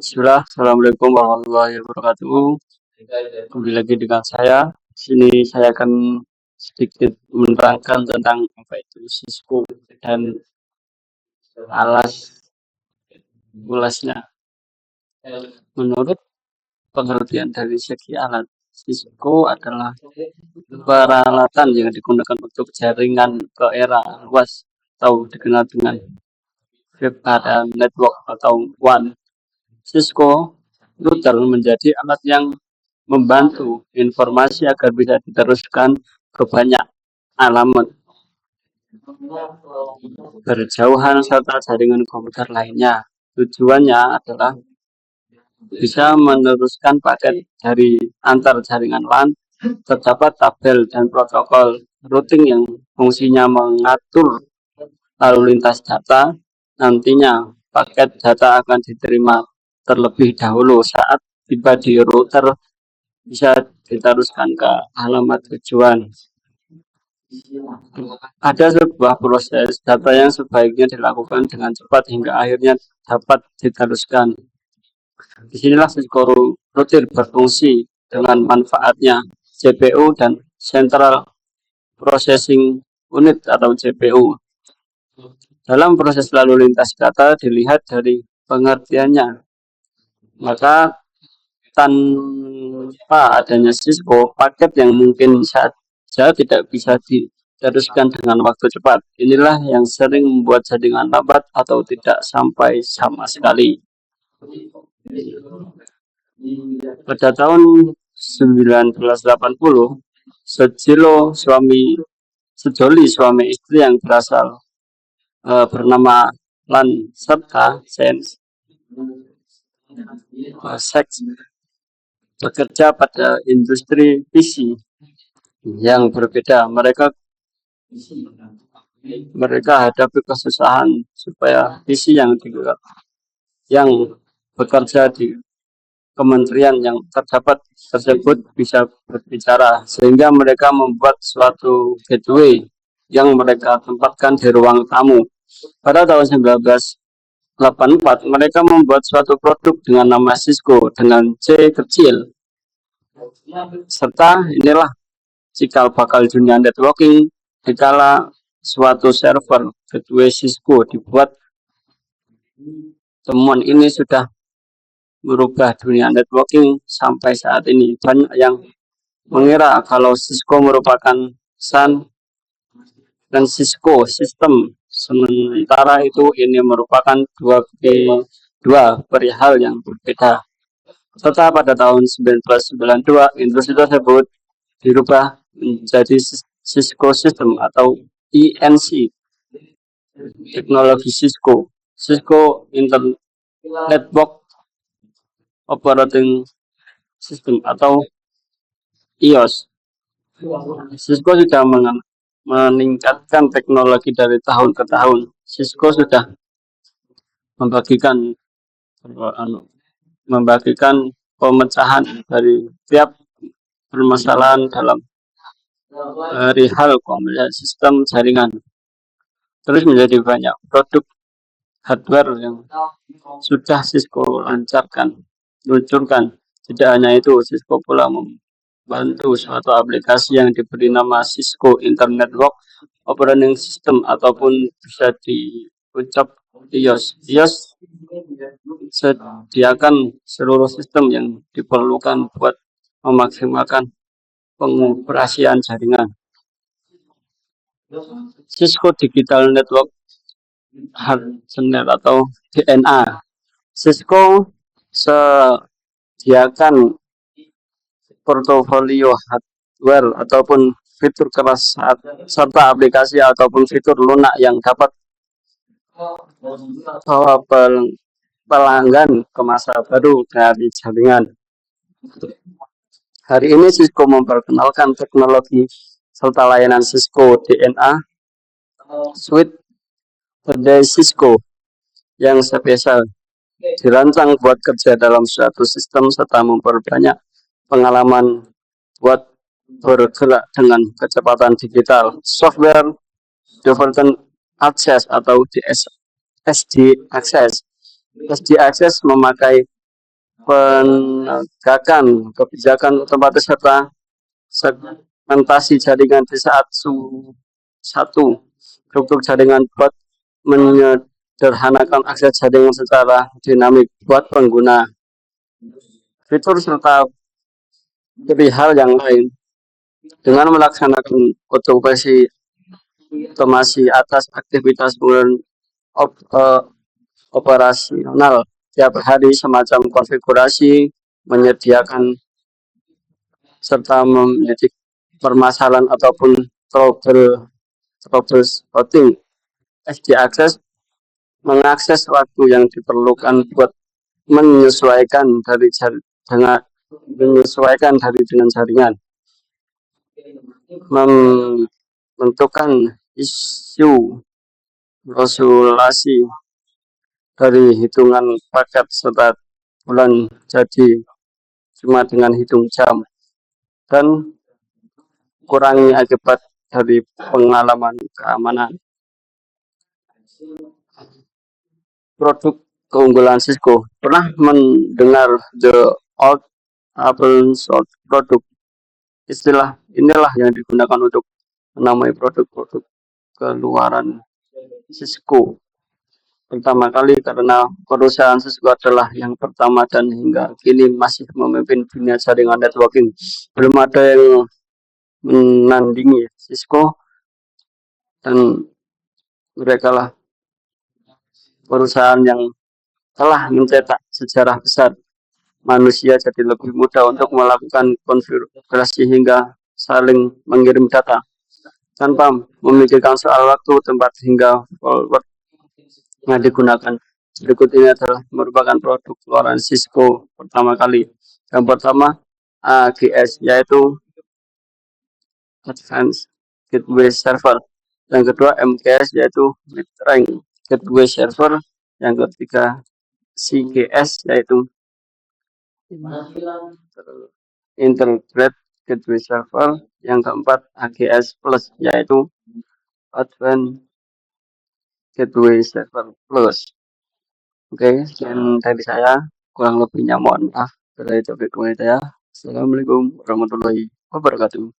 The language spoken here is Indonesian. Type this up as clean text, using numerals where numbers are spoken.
Bismillah, Assalamualaikum warahmatullahi wabarakatuh. Kembali lagi dengan saya. Di sini saya akan sedikit menerangkan tentang apa itu Cisco dan alas ulasnya. Menurut pengertian dari segi alat, Cisco adalah peralatan yang digunakan untuk jaringan ke era luas atau dikenal dengan Web Area Network atau WAN. Cisco router menjadi alat yang membantu informasi agar bisa diteruskan ke banyak alamat berjauhan serta jaringan komputer lainnya. Tujuannya adalah bisa meneruskan paket dari antar jaringan LAN. Terdapat tabel dan protokol routing yang fungsinya mengatur lalu lintas data. Nantinya paket data akan diterima terlebih dahulu saat tiba di router, bisa diteruskan ke alamat tujuan. Ada sebuah proses data yang sebaiknya dilakukan dengan cepat hingga akhirnya dapat diteruskan. Disinilah Cisco router berfungsi dengan manfaatnya CPU dan Central Processing Unit atau CPU. Dalam proses lalu lintas data dilihat dari pengertiannya, maka tanpa adanya Cisco, paket yang mungkin saja tidak bisa diteruskan dengan waktu cepat. Inilah yang sering membuat jaringan lambat atau tidak sampai sama sekali. Pada tahun 1980, sejoli suami istri yang bernama Lan serta Seks bekerja pada industri PC yang berbeda. Mereka hadapi kesusahan supaya PC yang bekerja di kementerian yang tersebut bisa berbicara, sehingga mereka membuat suatu gateway yang mereka tempatkan di ruang tamu. Pada tahun 1984, mereka membuat suatu produk dengan nama Cisco dengan C kecil. Serta inilah cikal bakal dunia networking dikala suatu server gateway Cisco dibuat. Temuan ini sudah merubah dunia networking sampai saat ini. Banyak yang mengira kalau Cisco merupakan San Francisco System, sementara itu ini merupakan dua perihal yang berbeda. Serta pada tahun 1992, industri tersebut dirubah menjadi Cisco System atau INC, teknologi Cisco Internet Network Operating System atau iOS. Cisco sudah meningkatkan teknologi dari tahun ke tahun. Cisco sudah membagikan pemecahan dari tiap permasalahan dalam perihal komunikasi sistem jaringan, terus menjadi banyak produk hardware yang sudah Cisco luncurkan. Tidak hanya itu, Cisco pula membantu suatu aplikasi yang diberi nama Cisco Internet Network Operating System ataupun bisa diucap iOS. iOS sediakan seluruh sistem yang diperlukan buat memaksimalkan pengoperasian jaringan. Cisco Digital Network Hardware atau DNA. Cisco sediakan portofolio hardware ataupun fitur keras serta aplikasi ataupun fitur lunak yang dapat bawa pelanggan ke masa baru dari jaringan. Hari ini Cisco memperkenalkan teknologi serta layanan Cisco DNA Suite Berdaya Cisco yang spesial dirancang buat kerja dalam suatu sistem serta memperbanyak pengalaman buat bergerak dengan kecepatan digital. Software Development Access atau SD Access memakai penegakan kebijakan otomatis serta segmentasi jaringan di saat satu struktur jaringan buat menyederhanakan akses jaringan secara dinamik buat pengguna fitur serta perihal yang lain dengan melaksanakan otomasi atas aktivitas operasional tiap hari semacam konfigurasi menyediakan serta mendidik permasalahan ataupun troubleshooting SD Access mengakses waktu yang diperlukan buat menyesuaikan dengan jaringan, menentukan isu resolusi dari hitungan paket serta bulan jadi cuma dengan hitung jam dan kurangi akibat dari pengalaman keamanan. Produk keunggulan Cisco. Pernah mendengar the old Apple Source produk? Istilah inilah yang digunakan untuk menamai produk-produk keluaran Cisco. Pertama kali karena perusahaan Cisco adalah yang pertama dan hingga kini masih memimpin dunia jaringan networking. Belum ada yang menandingi Cisco dan mereka lah perusahaan yang telah mencetak sejarah besar. Manusia jadi lebih mudah untuk melakukan konfigurasi hingga saling mengirim data tanpa memikirkan soal waktu, tempat hingga forward yang digunakan. Berikut ini adalah merupakan produk keluaran Cisco pertama kali. Yang pertama AGS yaitu Advanced Gateway Server. Yang kedua MKS yaitu Mid Range Gateway Server. Yang ketiga CGS yaitu Integrated Gateway Server. Yang keempat AGS Plus yaitu Advanced Gateway Server Plus. Oke, sekian dari saya. Kurang lebihnya mohon maaf. Dari topik saya. Assalamualaikum warahmatullahi wabarakatuh.